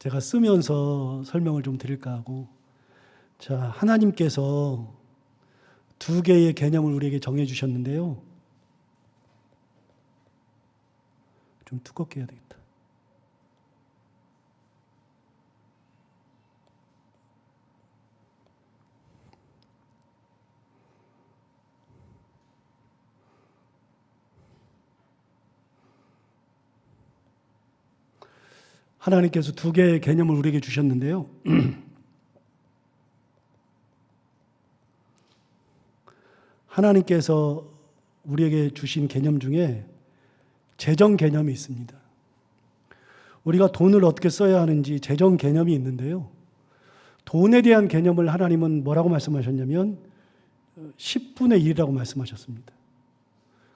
제가 쓰면서 설명을 좀 드릴까 하고. 자, 하나님께서 두 개의 개념을 우리에게 정해 주셨는데요. 좀 두껍게 해야 되겠다. 하나님께서 두 개의 개념을 우리에게 주셨는데요. 하나님께서 우리에게 주신 개념 중에 재정 개념이 있습니다. 우리가 돈을 어떻게 써야 하는지 재정 개념이 있는데요. 돈에 대한 개념을 하나님은 뭐라고 말씀하셨냐면 10분의 1이라고 말씀하셨습니다.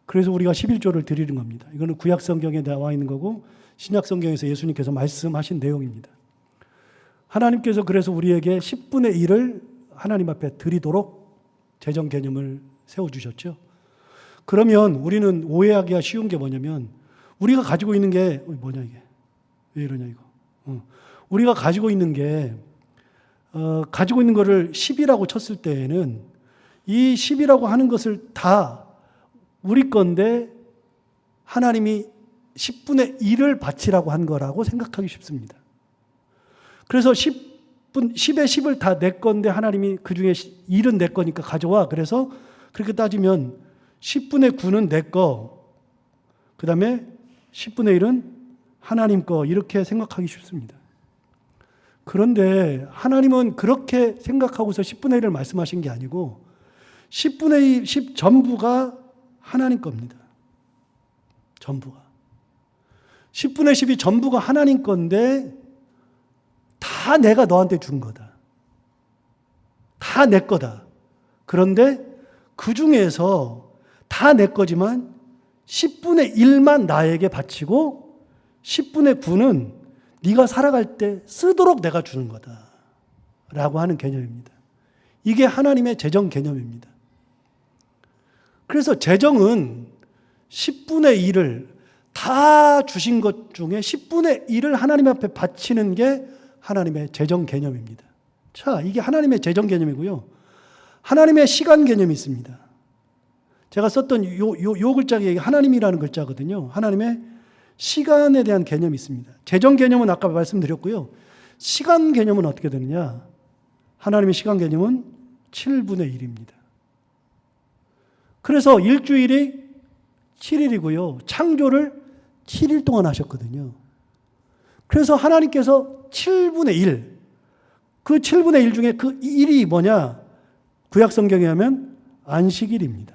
그래서 우리가 11조를 드리는 겁니다. 이거는 구약 성경에 나와 있는 거고 신약 성경에서 예수님께서 말씀하신 내용입니다. 하나님께서 그래서 우리에게 10분의 1을 하나님 앞에 드리도록 재정 개념을 세워주셨죠. 그러면 우리는 오해하기가 쉬운 게 뭐냐면 우리가 가지고 있는 게 뭐냐 이게 왜 이러냐 이거 우리가 가지고 있는 게 가지고 있는 거를 10이라고 쳤을 때에는 이 10이라고 하는 것을 다 우리 건데 하나님이 10분의 1을 바치라고 한 거라고 생각하기 쉽습니다. 그래서 10의 10을 다 내 건데 하나님이 그 중에 1은 내 거니까 가져와. 그래서 그렇게 따지면 10분의 9는 내 거, 그 다음에 10분의 1은 하나님 거, 이렇게 생각하기 쉽습니다. 그런데 하나님은 그렇게 생각하고서 10분의 1을 말씀하신 게 아니고 10분의 10 전부가 하나님 겁니다. 전부가. 10분의 10이 전부가 하나님 건데 다 내가 너한테 준 거다. 다 내 거다. 그런데 그 중에서 다 내 거지만 10분의 1만 나에게 바치고 10분의 9는 네가 살아갈 때 쓰도록 내가 주는 거다 라고 하는 개념입니다. 이게 하나님의 재정 개념입니다. 그래서 재정은 10분의 1을 다 주신 것 중에 10분의 1을 하나님 앞에 바치는 게 하나님의 재정 개념입니다. 자, 이게 하나님의 재정 개념이고요. 하나님의 시간 개념이 있습니다. 제가 썼던 요 글자가 하나님이라는 글자거든요. 하나님의 시간에 대한 개념이 있습니다. 재정 개념은 아까 말씀드렸고요. 시간 개념은 어떻게 되느냐? 하나님의 시간 개념은 7분의 1입니다. 그래서 일주일이 7일이고요. 창조를 7일 동안 하셨거든요. 그래서 하나님께서 7분의 1, 그 7분의 1 중에 그 1이 뭐냐? 구약 성경에 하면 안식일입니다.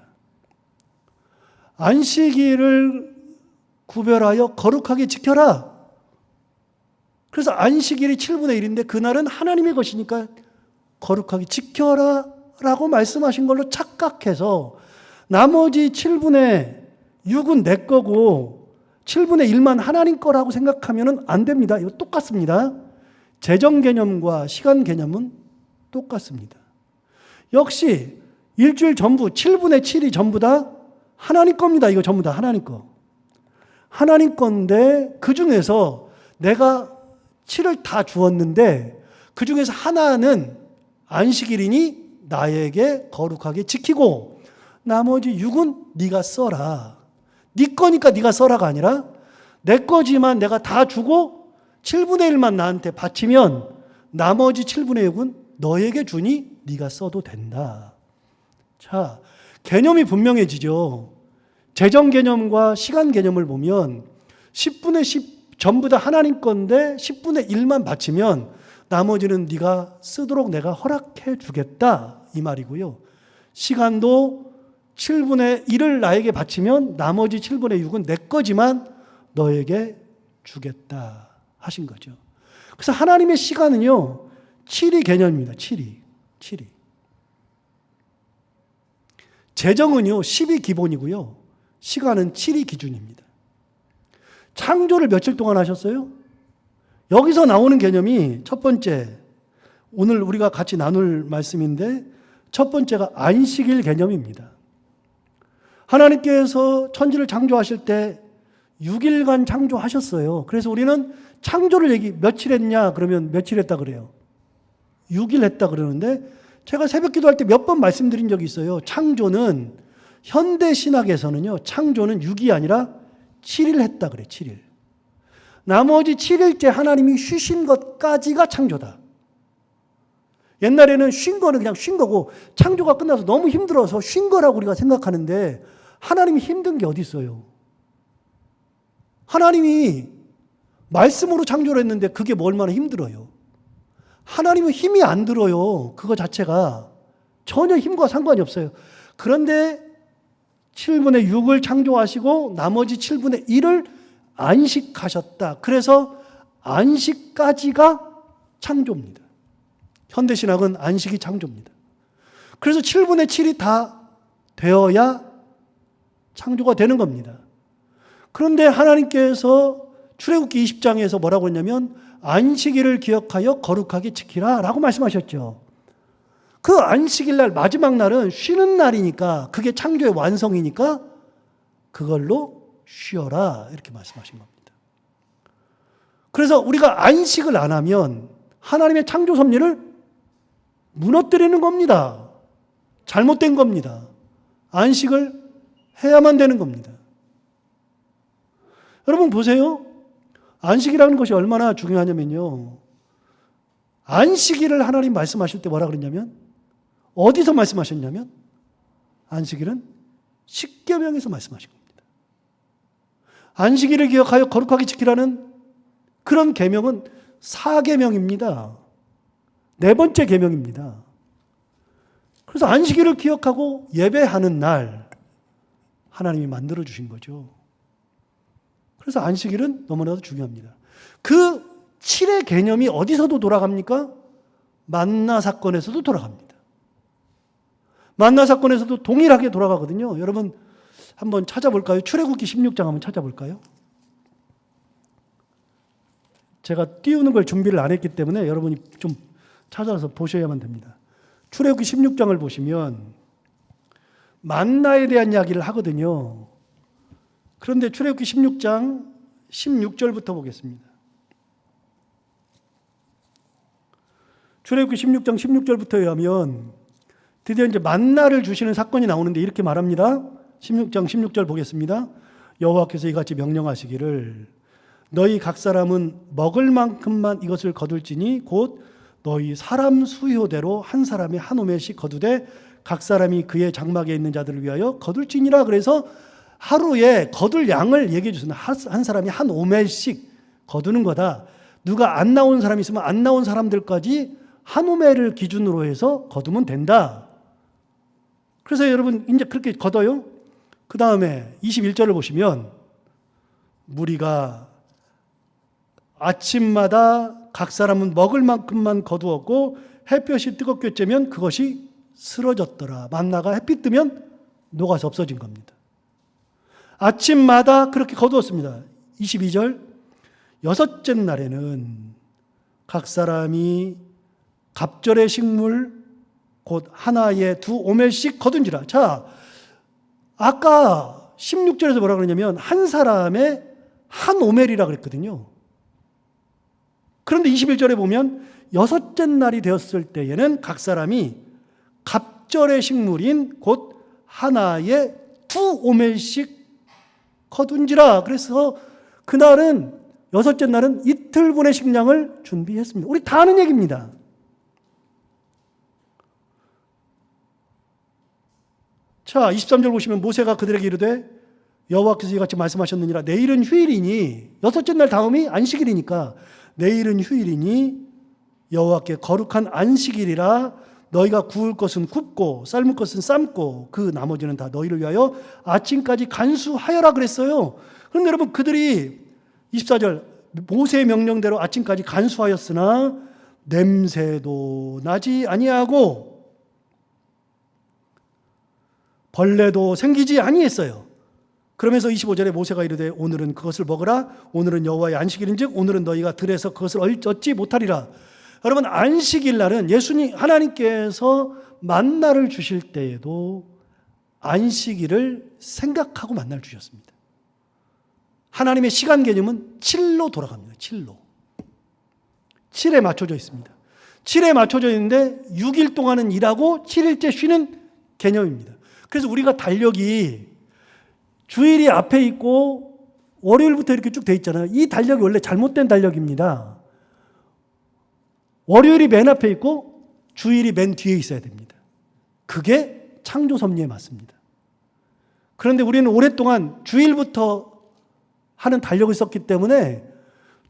안식일을 구별하여 거룩하게 지켜라. 그래서 안식일이 7분의 1인데 그날은 하나님의 것이니까 거룩하게 지켜라 라고 말씀하신 걸로 착각해서 나머지 7분의 6은 내 거고 7분의 1만 하나님 거라고 생각하면 안 됩니다. 이거 똑같습니다. 재정 개념과 시간 개념은 똑같습니다. 역시 일주일 전부 7분의 7이 전부 다 하나님 겁니다. 이거 전부 다 하나님 거. 하나님 건데 그 중에서 내가 7을 다 주었는데 그 중에서 하나는 안식일이니 나에게 거룩하게 지키고 나머지 6은 네가 써라. 네 거니까 네가 써라가 아니라 내 거지만 내가 다 주고 7분의 1만 나한테 바치면 나머지 7분의 6은 너에게 주니 네가 써도 된다. 자, 개념이 분명해지죠. 재정 개념과 시간 개념을 보면 10분의 10 전부 다 하나님 건데 10분의 1만 바치면 나머지는 네가 쓰도록 내가 허락해 주겠다 이 말이고요. 시간도 7분의 1을 나에게 바치면 나머지 7분의 6은 내 거지만 너에게 주겠다 하신 거죠. 그래서 하나님의 시간은요 7이 개념입니다. 7이. 재정은요 10이 기본이고요. 시간은 7이 기준입니다. 창조를 며칠 동안 하셨어요? 여기서 나오는 개념이 첫 번째, 오늘 우리가 같이 나눌 말씀인데 첫 번째가 안식일 개념입니다. 하나님께서 천지를 창조하실 때 6일간 창조하셨어요. 그래서 우리는 창조를 며칠 했냐 그러면 며칠 했다 그래요. 6일 했다 그러는데 제가 새벽 기도할 때 몇 번 말씀드린 적이 있어요. 창조는 현대 신학에서는요. 창조는 6이 아니라 7일 했다 그래. 7일. 나머지 7일째 하나님이 쉬신 것까지가 창조다. 옛날에는 쉰 거는 그냥 쉰 거고 창조가 끝나서 너무 힘들어서 쉰 거라고 우리가 생각하는데 하나님이 힘든 게 어디 있어요? 하나님이 말씀으로 창조를 했는데 그게 뭐 얼마나 힘들어요? 하나님은 힘이 안 들어요. 그거 자체가 전혀 힘과 상관이 없어요. 그런데 7분의 6을 창조하시고 나머지 7분의 1을 안식하셨다. 그래서 안식까지가 창조입니다. 현대신학은 안식이 창조입니다. 그래서 7분의 7이 다 되어야 창조가 되는 겁니다. 그런데 하나님께서 출애굽기 20장에서 뭐라고 했냐면 안식일을 기억하여 거룩하게 지키라 라고 말씀하셨죠. 그 안식일 날 마지막 날은 쉬는 날이니까 그게 창조의 완성이니까 그걸로 쉬어라 이렇게 말씀하신 겁니다. 그래서 우리가 안식을 안 하면 하나님의 창조 섭리를 무너뜨리는 겁니다. 잘못된 겁니다. 안식을 해야만 되는 겁니다. 여러분 보세요. 안식이라는 것이 얼마나 중요하냐면요. 안식일을 하나님 말씀하실 때 뭐라 그랬냐면 어디서 말씀하셨냐면 안식일은 십계명에서 말씀하신 겁니다. 안식일을 기억하여 거룩하게 지키라는 그런 계명은 4계명입니다. 네 번째 계명입니다. 그래서 안식일을 기억하고 예배하는 날 하나님이 만들어 주신 거죠. 그래서 안식일은 너무나도 중요합니다. 그 7의 개념이 어디서도 돌아갑니까? 만나 사건에서도 돌아갑니다. 만나 사건에서도 동일하게 돌아가거든요. 여러분 한번 찾아볼까요? 출애굽기 16장 한번 찾아볼까요? 제가 띄우는 걸 준비를 안 했기 때문에 여러분이 좀 찾아서 보셔야만 됩니다. 출애굽기 16장을 보시면 만나에 대한 이야기를 하거든요. 그런데 출애굽기 16장 16절부터 보겠습니다. 출애굽기 16장 16절부터에 하면 드디어 이제 만나를 주시는 사건이 나오는데 이렇게 말합니다. 16장 16절 보겠습니다. 여호와께서 이같이 명령하시기를 너희 각 사람은 먹을 만큼만 이것을 거둘지니 곧 너희 사람 수효대로 한 사람이 한 오멜씩 거두되 각 사람이 그의 장막에 있는 자들을 위하여 거둘지니라. 그래서 하루에 거둘 양을 얘기해 주셨습니다. 한 사람이 한 오멜씩 거두는 거다. 누가 안 나온 사람이 있으면 안 나온 사람들까지 한 오멜을 기준으로 해서 거두면 된다. 그래서 여러분 이제 그렇게 거둬요. 그 다음에 21절을 보시면 무리가 아침마다 각 사람은 먹을 만큼만 거두었고 햇볕이 뜨겁게 쬐면 그것이 쓰러졌더라. 만나가 햇빛 뜨면 녹아서 없어진 겁니다. 아침마다 그렇게 거두었습니다. 22절 여섯째 날에는 각 사람이 갑절의 식물 곧 하나에 2오멜씩 거둔지라. 자, 아까 16절에서 뭐라 그러냐면 한 사람의 한 오멜이라 그랬거든요. 그런데 21절에 보면 여섯째 날이 되었을 때에는 각 사람이 갑절의 식물인 곧 하나에 2오멜씩 거둔지라. 그래서 그날은 여섯째 날은 이틀분의 식량을 준비했습니다. 우리 다 아는 얘기입니다. 자, 23절 보시면 모세가 그들에게 이르되 여호와께서 이같이 말씀하셨느니라. 내일은 휴일이니 여섯째 날 다음이 안식일이니까 내일은 휴일이니 여호와께 거룩한 안식일이라. 너희가 구울 것은 굽고 삶을 것은 삶고 그 나머지는 다 너희를 위하여 아침까지 간수하여라 그랬어요. 그런데 여러분 그들이 24절 모세의 명령대로 아침까지 간수하였으나 냄새도 나지 아니하고 벌레도 생기지 아니했어요. 그러면서 25절에 모세가 이르되 오늘은 그것을 먹으라. 오늘은 여호와의 안식일인즉 오늘은 너희가 들에서 그것을 얻지 못하리라. 여러분 안식일 날은 예수님 하나님께서 만나를 주실 때에도 안식일을 생각하고 만나를 주셨습니다. 하나님의 시간 개념은 7로 돌아갑니다. 7로. 7에 맞춰져 있습니다. 7에 맞춰져 있는데 6일 동안은 일하고 7일째 쉬는 개념입니다. 그래서 우리가 달력이 주일이 앞에 있고 월요일부터 이렇게 쭉 돼 있잖아요. 이 달력이 원래 잘못된 달력입니다. 월요일이 맨 앞에 있고 주일이 맨 뒤에 있어야 됩니다. 그게 창조 섭리에 맞습니다. 그런데 우리는 오랫동안 주일부터 하는 달력을 썼기 때문에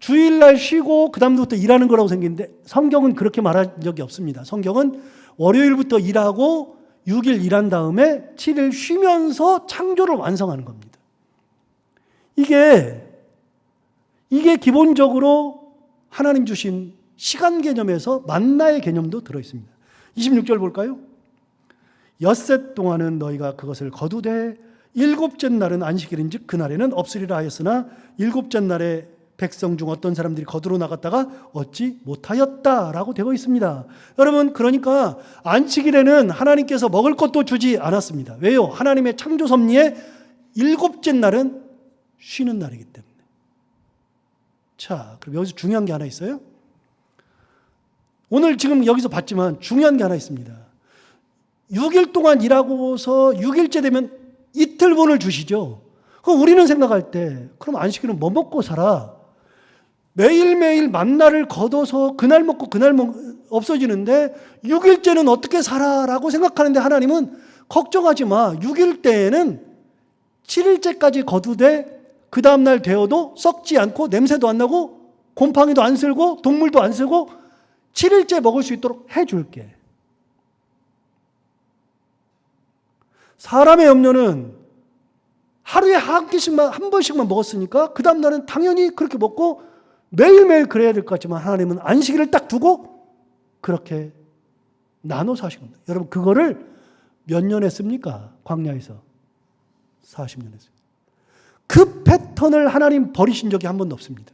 주일날 쉬고 그 다음부터 일하는 거라고 생기는데 성경은 그렇게 말한 적이 없습니다. 성경은 월요일부터 일하고 6일 일한 다음에 7일 쉬면서 창조를 완성하는 겁니다. 이게 기본적으로 하나님 주신 시간 개념에서 만나의 개념도 들어있습니다. 26절 볼까요? 엿새 동안은 너희가 그것을 거두되 일곱째 날은 안식일인즉 그날에는 없으리라 하였으나 일곱째 날에 백성 중 어떤 사람들이 거두러 나갔다가 얻지 못하였다라고 되어 있습니다. 여러분, 그러니까 안식일에는 하나님께서 먹을 것도 주지 않았습니다. 왜요? 하나님의 창조 섭리에 일곱째 날은 쉬는 날이기 때문에. 자, 그럼 여기서 중요한 게 하나 있어요. 오늘 지금 여기서 봤지만 중요한 게 하나 있습니다. 6일 동안 일하고서 6일째 되면 이틀분을 주시죠. 그럼 우리는 생각할 때 그럼 안식일은 뭐 먹고 살아? 매일매일 만나를 거둬서 그날 먹고 그날 없어지는데 6일째는 어떻게 살아? 라고 생각하는데 하나님은 걱정하지 마. 6일 때에는 7일째까지 거두되 그 다음날 되어도 썩지 않고 냄새도 안 나고 곰팡이도 안 쓸고 동물도 안 쓰고 7일째 먹을 수 있도록 해줄게. 사람의 염려는 하루에 한 끼씩만, 한 번씩만 먹었으니까 그 다음날은 당연히 그렇게 먹고 매일매일 그래야 될 것 같지만 하나님은 안식일을 딱 두고 그렇게 나눠서 하신 겁니다. 여러분, 그거를 몇 년 했습니까? 광야에서 40년 했어요. 그 패턴을 하나님 버리신 적이 한 번도 없습니다.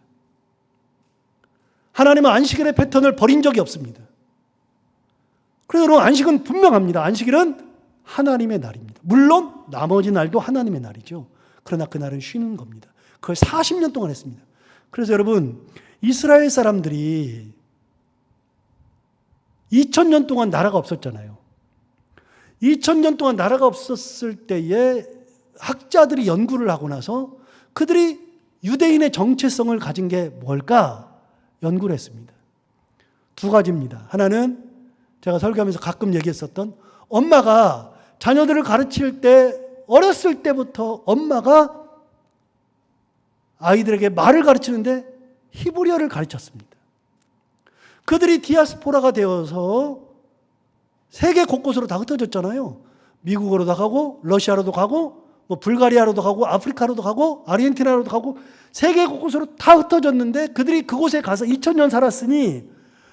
하나님은 안식일의 패턴을 버린 적이 없습니다. 그래서 여러분, 안식은 분명합니다. 안식일은 하나님의 날입니다. 물론 나머지 날도 하나님의 날이죠. 그러나 그날은 쉬는 겁니다. 그걸 40년 동안 했습니다. 그래서 여러분, 이스라엘 사람들이 2000년 동안 나라가 없었잖아요. 2000년 동안 나라가 없었을 때에 학자들이 연구를 하고 나서 그들이 유대인의 정체성을 가진 게 뭘까 연구를 했습니다. 두 가지입니다. 하나는 제가 설교하면서 가끔 얘기했었던 엄마가 자녀들을 가르칠 때 어렸을 때부터 엄마가 아이들에게 말을 가르치는데 히브리어를 가르쳤습니다. 그들이 디아스포라가 되어서 세계 곳곳으로 다 흩어졌잖아요. 미국으로도 가고 러시아로도 가고 불가리아로도 가고 아프리카로도 가고 아르헨티나로도 가고 세계 곳곳으로 다 흩어졌는데 그들이 그곳에 가서 2000년 살았으니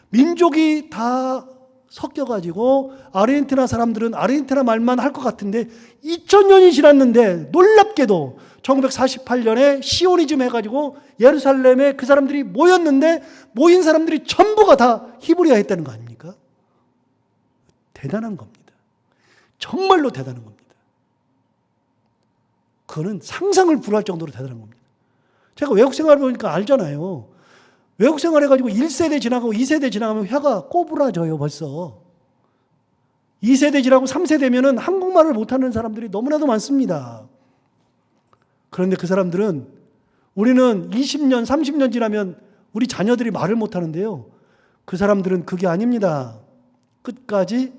민족이 다 섞여가지고 아르헨티나 사람들은 아르헨티나 말만 할 것 같은데 2000년이 지났는데 놀랍게도 1948년에 시오니즘 해가지고 예루살렘에 그 사람들이 모였는데 모인 사람들이 전부가 다 히브리어 했다는 거 아닙니까? 대단한 겁니다. 정말로 대단한 겁니다. 그거는 상상을 불허할 정도로 대단한 겁니다. 제가 외국 생활을 보니까 알잖아요. 외국 생활 해가지고 1세대 지나가고 2세대 지나가면 혀가 꼬부라져요, 벌써. 2세대 지나고 3세대면은 한국말을 못하는 사람들이 너무나도 많습니다. 그런데 그 사람들은 우리는 20년, 30년 지나면 우리 자녀들이 말을 못하는데요. 그 사람들은 그게 아닙니다. 끝까지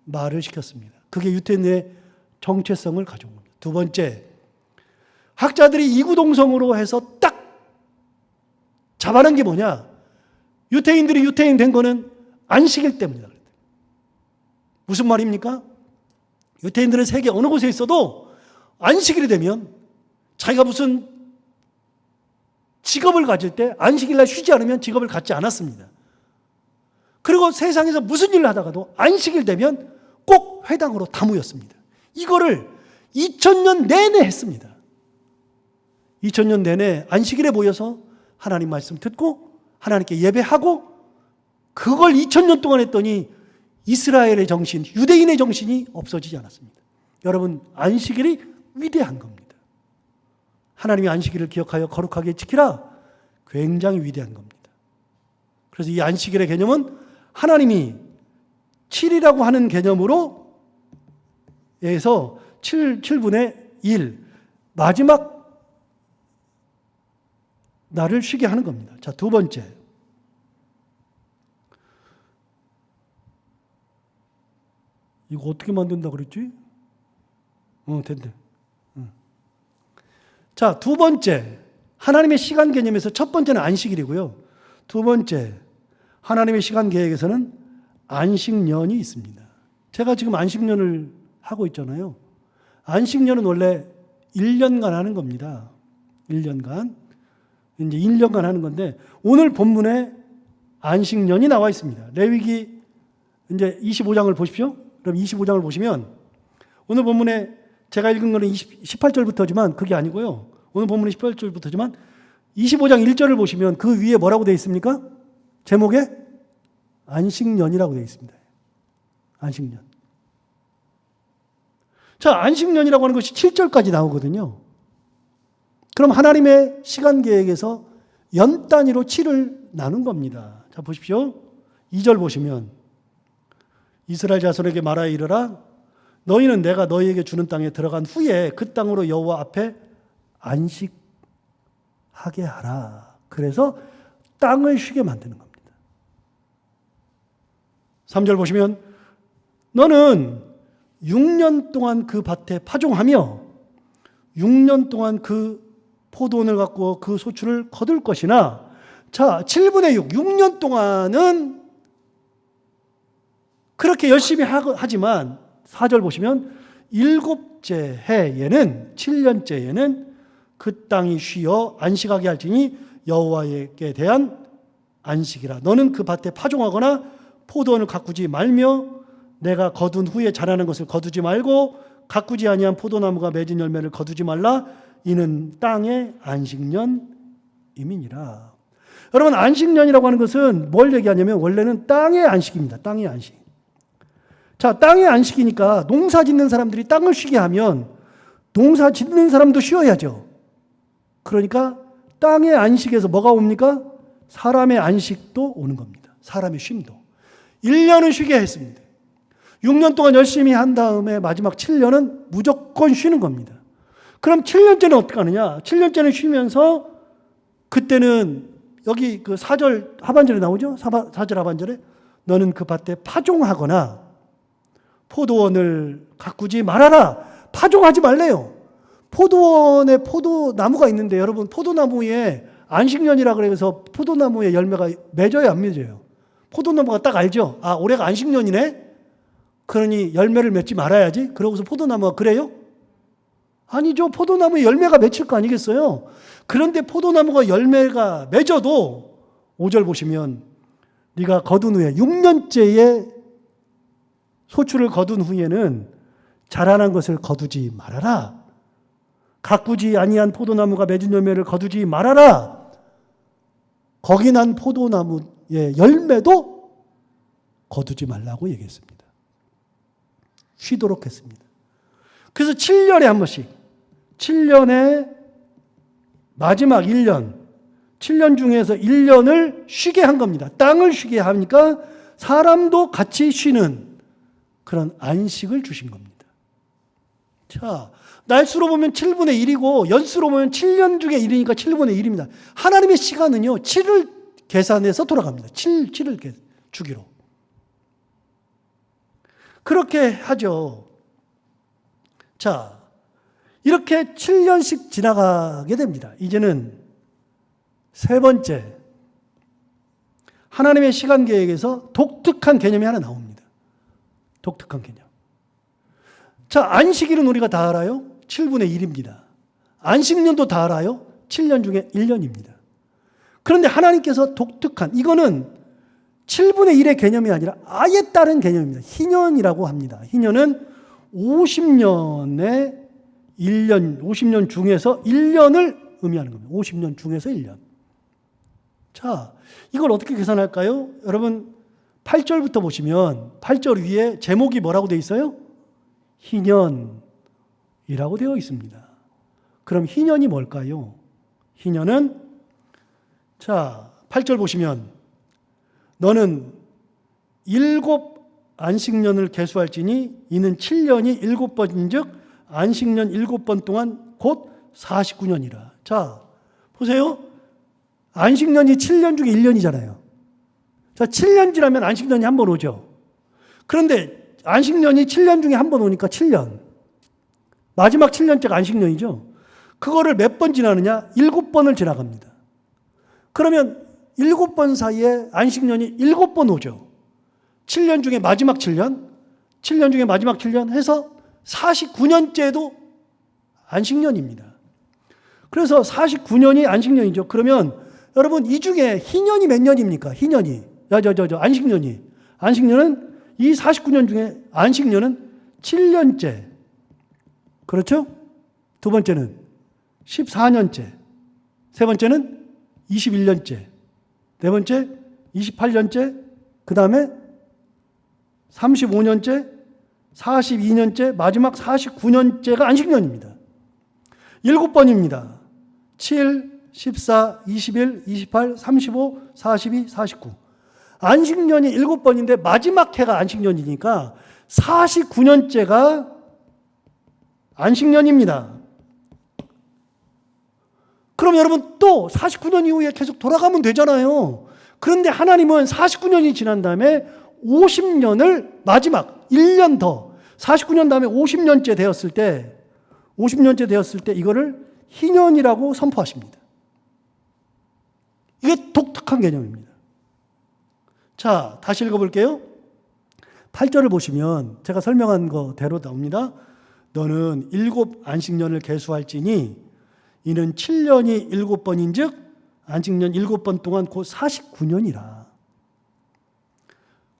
말을 시켰습니다. 그게 유태인의 정체성을 가져온 겁니다. 두 번째, 학자들이 이구동성으로 해서 딱 잡아낸 게 뭐냐? 유태인들이 유태인 된 거는 안식일 때문이다. 무슨 말입니까? 유태인들은 세계 어느 곳에 있어도 안식일이 되면 자기가 무슨 직업을 가질 때 안식일날 쉬지 않으면 직업을 갖지 않았습니다. 그리고 세상에서 무슨 일을 하다가도 안식일 되면 꼭 회당으로 다 모였습니다. 이거를 2000년 내내 했습니다. 2000년 내내 안식일에 모여서 하나님 말씀 듣고 하나님께 예배하고 그걸 2000년 동안 했더니 이스라엘의 정신, 유대인의 정신이 없어지지 않았습니다. 여러분, 안식일이 위대한 겁니다. 하나님의 안식일을 기억하여 거룩하게 지키라. 굉장히 위대한 겁니다. 그래서 이 안식일의 개념은 하나님이 7이라고 하는 개념으로 에서 7분의 1 마지막 날을 쉬게 하는 겁니다. 자, 두 번째. 이거 어떻게 만든다 그랬지? 됐네. 자, 두 번째. 하나님의 시간 개념에서 첫 번째는 안식일이고요. 두 번째, 하나님의 시간 계획에서는 안식년이 있습니다. 제가 지금 안식년을 하고 있잖아요. 안식년은 원래 1년간 하는 겁니다. 1년간. 이제 1년간 하는 건데, 오늘 본문에 안식년이 나와 있습니다. 레위기 이제 25장을 보십시오. 그럼 25장을 보시면, 오늘 본문에 제가 읽은 거는 18절부터지만 그게 아니고요. 오늘 본문은 18절부터지만 25장 1절을 보시면 그 위에 뭐라고 되어 있습니까? 제목에 안식년이라고 되어 있습니다. 안식년. 자, 안식년이라고 하는 것이 7절까지 나오거든요. 그럼 하나님의 시간 계획에서 연 단위로 7을 나눈 겁니다. 자, 보십시오. 2절 보시면 이스라엘 자손에게 말하여 이르라 너희는 내가 너희에게 주는 땅에 들어간 후에 그 땅으로 여호와 앞에 안식하게 하라. 그래서 땅을 쉬게 만드는 겁니다. 3절 보시면 너는 6년 동안 그 밭에 파종하며 6년 동안 그 포도원을 갖고 그 소출을 거둘 것이나 자, 7분의 6, 6년 동안은 그렇게 열심히 하지만 4절 보시면 7째 해에는 7년째에는 그 땅이 쉬어 안식하게 할지니 여호와에게 대한 안식이라. 너는 그 밭에 파종하거나 포도원을 가꾸지 말며 내가 거둔 후에 자라는 것을 거두지 말고 가꾸지 아니한 포도나무가 맺은 열매를 거두지 말라. 이는 땅의 안식년임이니라. 여러분, 안식년이라고 하는 것은 뭘 얘기하냐면 원래는 땅의 안식입니다. 땅의 안식. 자, 땅의 안식이니까 농사 짓는 사람들이 땅을 쉬게 하면 농사 짓는 사람도 쉬어야죠. 그러니까 땅의 안식에서 뭐가 옵니까? 사람의 안식도 오는 겁니다. 사람의 쉼도. 1년은 쉬게 했습니다. 6년 동안 열심히 한 다음에 마지막 7년은 무조건 쉬는 겁니다. 그럼 7년째는 어떻게 하느냐? 7년째는 쉬면서 그때는 여기 그 4절 하반절에 나오죠? 4절 하반절에 너는 그 밭에 파종하거나 포도원을 가꾸지 말아라. 파종하지 말래요. 포도원에 포도나무가 있는데 여러분 포도나무에 안식년이라 그래서 포도나무에 열매가 맺어요, 안 맺어요? 포도나무가 딱 알죠? 아, 올해가 안식년이네? 그러니 열매를 맺지 말아야지. 그러고서 포도나무가 그래요? 아니죠. 포도나무에 열매가 맺힐 거 아니겠어요? 그런데 포도나무가 열매가 맺어도 5절 보시면 네가 거둔 후에 6년째에 소출을 거둔 후에는 자라난 것을 거두지 말아라. 가꾸지 아니한 포도나무가 맺은 열매를 거두지 말아라. 거기 난 포도나무의 열매도 거두지 말라고 얘기했습니다. 쉬도록 했습니다. 그래서 7년에 한 번씩 7년에 마지막 1년 7년 중에서 1년을 쉬게 한 겁니다. 땅을 쉬게 하니까 사람도 같이 쉬는 그런 안식을 주신 겁니다. 자, 날수로 보면 7분의 1이고 연수로 보면 7년 중에 1이니까 7분의 1입니다. 하나님의 시간은요 7을 계산해서 돌아갑니다. 7을 주기로. 그렇게 하죠. 자, 이렇게 7년씩 지나가게 됩니다. 이제는 세 번째, 하나님의 시간 계획에서 독특한 개념이 하나 나옵니다. 독특한 개념. 자, 안식일은 우리가 다 알아요. 7분의 1입니다. 안식년도 다 알아요. 7년 중에 1년입니다. 그런데 하나님께서 독특한, 이거는 7분의 1의 개념이 아니라 아예 다른 개념입니다. 희년이라고 합니다. 희년은 50년의 1년, 50년 중에서 1년을 의미하는 겁니다. 50년 중에서 1년. 자, 이걸 어떻게 계산할까요? 여러분, 8절부터 보시면 8절 위에 제목이 뭐라고 되어 있어요? 희년이라고 되어 있습니다. 그럼 희년이 뭘까요? 희년은, 자, 8절 보시면, 너는 7 안식년을 계수할지니 이는 7년이 7번인즉 안식년 7번 동안 곧 49년이라. 자, 보세요. 안식년이 7년 중에 1년이잖아요. 자, 7년 지나면 안식년이 한 번 오죠. 그런데 안식년이 7년 중에 한 번 오니까 7년. 마지막 7년째가 안식년이죠. 그거를 몇 번 지나느냐? 7번을 지나갑니다. 그러면 7번 사이에 안식년이 7번 오죠. 7년 중에 마지막 7년, 7년 중에 마지막 7년 해서 49년째도 안식년입니다. 그래서 49년이 안식년이죠. 그러면 여러분 이 중에 희년이 몇 년입니까? 희년이. 안식년이. 안식년은 이 49년 중에 안식년은 7년째. 그렇죠? 두 번째는 14년째. 세 번째는 21년째. 네 번째 28년째. 그 다음에 35년째, 42년째, 마지막 49년째가 안식년입니다. 7번입니다. 7, 14, 21, 28, 35, 42, 49. 안식년이 7번인데 마지막 해가 안식년이니까 49년째가 안식년입니다. 그럼 여러분 또 49년 이후에 계속 돌아가면 되잖아요. 그런데 하나님은 49년이 지난 다음에 50년을 마지막 1년 더 49년 다음에 50년째 되었을 때 이거를 희년이라고 선포하십니다. 이게 독특한 개념입니다. 자, 다시 읽어볼게요. 8절을 보시면 제가 설명한 거대로 나옵니다. 너는 7 안식년을 계수할지니 이는 7년이 7번인즉 안식년 7번 동안 곧 49년이라.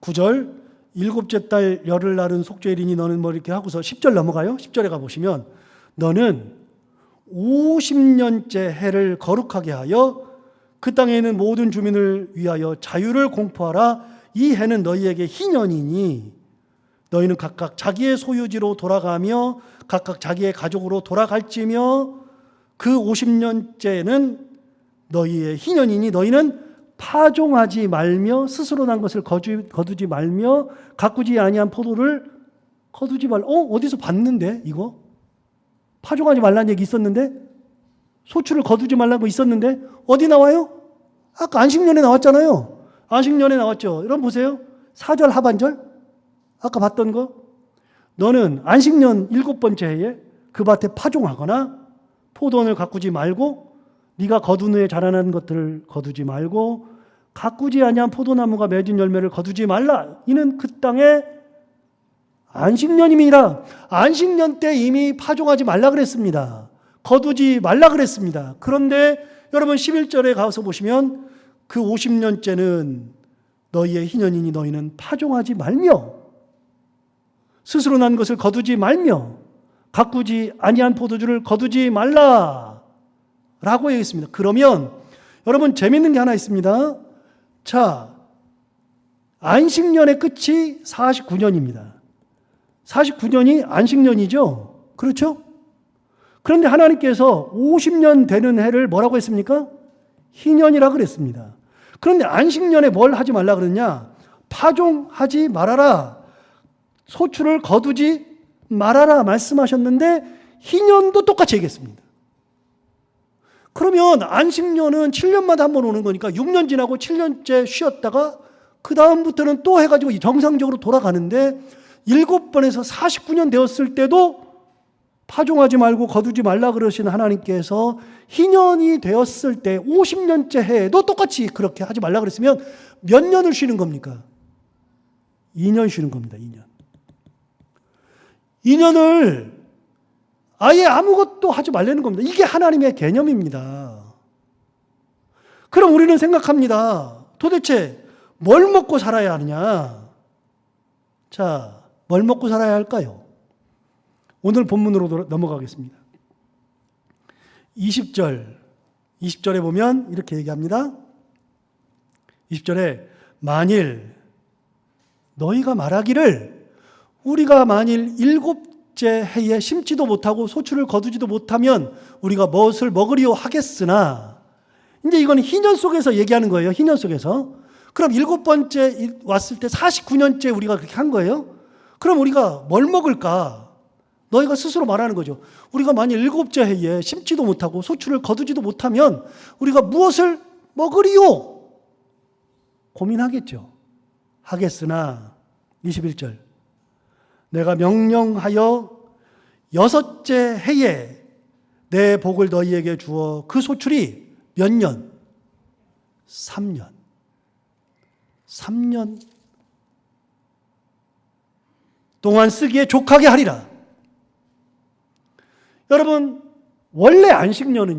9절 7째 달 열흘 날은 속죄일이니 너는 뭐 이렇게 하고서 10절 넘어가요. 10절에 가보시면 너는 50년째 해를 거룩하게 하여 그 땅에 있는 모든 주민을 위하여 자유를 공포하라. 이 해는 너희에게 희년이니 너희는 각각 자기의 소유지로 돌아가며 각각 자기의 가족으로 돌아갈지며 그 50년째는 너희의 희년이니 너희는 파종하지 말며 스스로 난 것을 거두지 말며 가꾸지 아니한 포도를 거두지 말라. 어디서 봤는데 이거? 파종하지 말라는 얘기 있었는데? 소출을 거두지 말라는 거 있었는데? 어디 나와요? 아까 안식년에 나왔잖아요. 안식년에 나왔죠. 여러분 보세요. 4절 하반절 아까 봤던 거. 너는 안식년 7번째 해에 그 밭에 파종하거나 포도원을 가꾸지 말고 네가 거둔 후에 자라나는 것들을 거두지 말고 가꾸지 아니한 포도나무가 맺은 열매를 거두지 말라. 이는 그 땅에 안식년임이라. 안식년 때 이미 파종하지 말라 그랬습니다. 거두지 말라 그랬습니다. 그런데 여러분 11절에 가서 보시면 그 50년째는 너희의 희년이니 너희는 파종하지 말며 스스로 난 것을 거두지 말며 가꾸지 아니한 포도주를 거두지 말라 라고 얘기했습니다. 그러면 여러분 재밌는 게 하나 있습니다. 자, 안식년의 끝이 49년입니다. 49년이 안식년이죠. 그렇죠? 그런데 하나님께서 50년 되는 해를 뭐라고 했습니까? 희년이라고 그랬습니다. 그런데 안식년에 뭘 하지 말라 그랬냐? 파종하지 말아라. 소출을 거두지 말아라 말씀하셨는데 희년도 똑같이 얘기했습니다. 그러면 안식년은 7년마다 한 번 오는 거니까 6년 지나고 7년째 쉬었다가 그 다음부터는 또 해가지고 정상적으로 돌아가는데 7번에서 49년 되었을 때도 파종하지 말고 거두지 말라 그러신 하나님께서 희년이 되었을 때 50년째 해에도 똑같이 그렇게 하지 말라 그랬으면 몇 년을 쉬는 겁니까? 2년 쉬는 겁니다. 2년. 2년을 아예 아무것도 하지 말라는 겁니다. 이게 하나님의 개념입니다. 그럼 우리는 생각합니다. 도대체 뭘 먹고 살아야 하느냐? 자, 뭘 먹고 살아야 할까요? 오늘 본문으로 넘어가겠습니다. 20절에 보면 이렇게 얘기합니다. 20절에 만일 너희가 말하기를 우리가 만일 여섯째 해에 심지도 못하고 소출을 거두지도 못하면 우리가 무엇을 먹으리요 하겠으나, 이제 이건 희년 속에서 얘기하는 거예요. 희년 속에서. 그럼 7번째 왔을 때 49년째 우리가 그렇게 한 거예요. 그럼 우리가 뭘 먹을까? 너희가 스스로 말하는 거죠. 우리가 만약 7째 해에 심지도 못하고 소출을 거두지도 못하면 우리가 무엇을 먹으리요? 고민하겠죠. 하겠으나 21절, 내가 명령하여 6째 해에 내 복을 너희에게 주어 그 소출이 몇 년? 3년. 3년 동안 쓰기에 족하게 하리라. 여러분, 원래 안식년은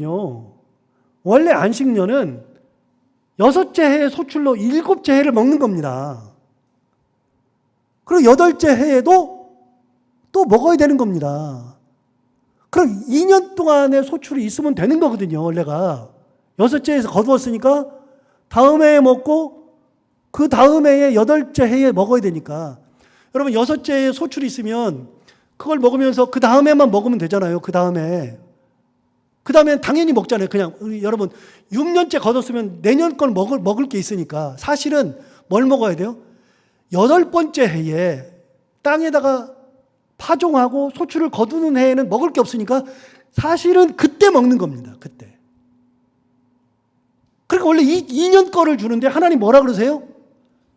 6째 해의 소출로 7째 해를 먹는 겁니다. 그리고 8째 해에도 또 먹어야 되는 겁니다. 그럼 2년 동안의 소출이 있으면 되는 거거든요, 원래가. 6째 해에서 거두었으니까 다음 해에 먹고 그 다음 해에 8째 해에 먹어야 되니까. 여러분, 6째 해에 소출이 있으면 그걸 먹으면서 그 다음 해만 먹으면 되잖아요. 그 다음에 당연히 먹잖아요. 그냥 여러분 6년째 거뒀으면 내년 걸 먹을 게 있으니까. 사실은 뭘 먹어야 돼요? 8번째 해에 땅에다가 파종하고 소출을 거두는 해에는 먹을 게 없으니까 사실은 그때 먹는 겁니다. 그때. 그러니까 원래 2년 거를 주는데 하나님 뭐라 그러세요?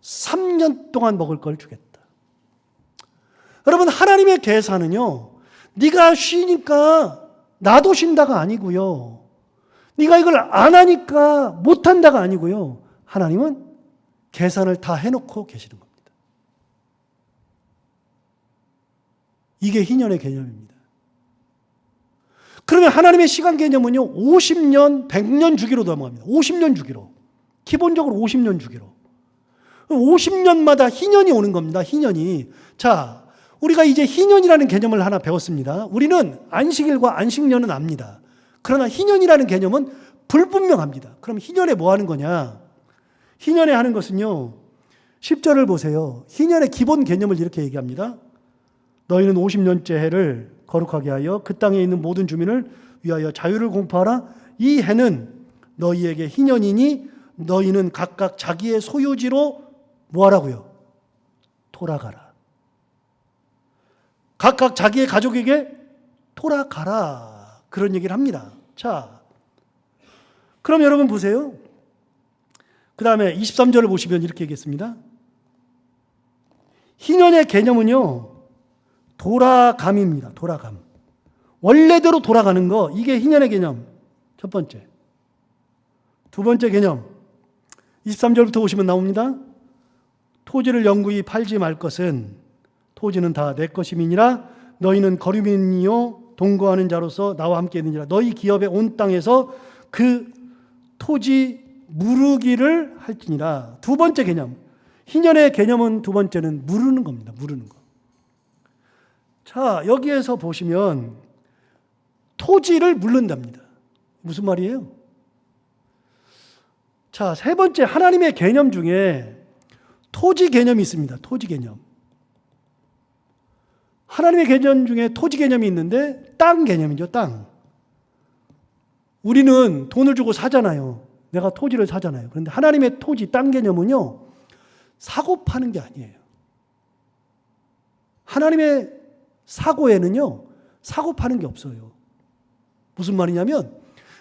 3년 동안 먹을 걸 주겠다. 여러분, 하나님의 계산은요, 네가 쉬니까 나도 쉰다가 아니고요, 네가 이걸 안 하니까 못 한다가 아니고요, 하나님은 계산을 다 해놓고 계시는 겁니다. 이게 희년의 개념입니다. 그러면 하나님의 시간 개념은요, 50년, 100년 주기로 넘어갑니다. 50년 주기로. 기본적으로 50년 주기로. 50년마다 희년이 오는 겁니다. 희년이. 자, 우리가 이제 희년이라는 개념을 하나 배웠습니다. 우리는 안식일과 안식년은 압니다. 그러나 희년이라는 개념은 불분명합니다. 그럼 희년에 뭐 하는 거냐? 희년에 하는 것은요, 10절을 보세요. 희년의 기본 개념을 이렇게 얘기합니다. 너희는 50년째 해를 거룩하게 하여 그 땅에 있는 모든 주민을 위하여 자유를 공포하라. 이 해는 너희에게 희년이니 너희는 각각 자기의 소유지로 뭐 하라고요? 돌아가라. 각각 자기의 가족에게 돌아가라. 그런 얘기를 합니다. 자, 그럼 여러분 보세요. 그 다음에 23절을 보시면 이렇게 얘기했습니다. 희년의 개념은요, 돌아감입니다. 돌아감. 원래대로 돌아가는 거, 이게 희년의 개념. 첫 번째. 두 번째 개념. 23절부터 보시면 나옵니다. 토지를 영구히 팔지 말 것은 토지는 다 내 것임이니라. 너희는 거류민이요 동거하는 자로서 나와 함께 있느니라. 너희 기업의 온 땅에서 그 토지 무르기를 할지니라. 두 번째 개념. 희년의 개념은 두 번째는 무르는 겁니다. 무르는 거. 자, 여기에서 보시면 토지를 물른답니다. 무슨 말이에요? 자, 세 번째 하나님의 개념 중에 토지 개념이 있습니다. 토지 개념. 하나님의 개념 중에 토지 개념이 있는데 땅 개념이죠. 땅. 우리는 돈을 주고 사잖아요. 내가 토지를 사잖아요. 그런데 하나님의 토지, 땅 개념은요, 사고 파는 게 아니에요. 하나님의 사고에는요, 사고 파는 게 없어요. 무슨 말이냐면,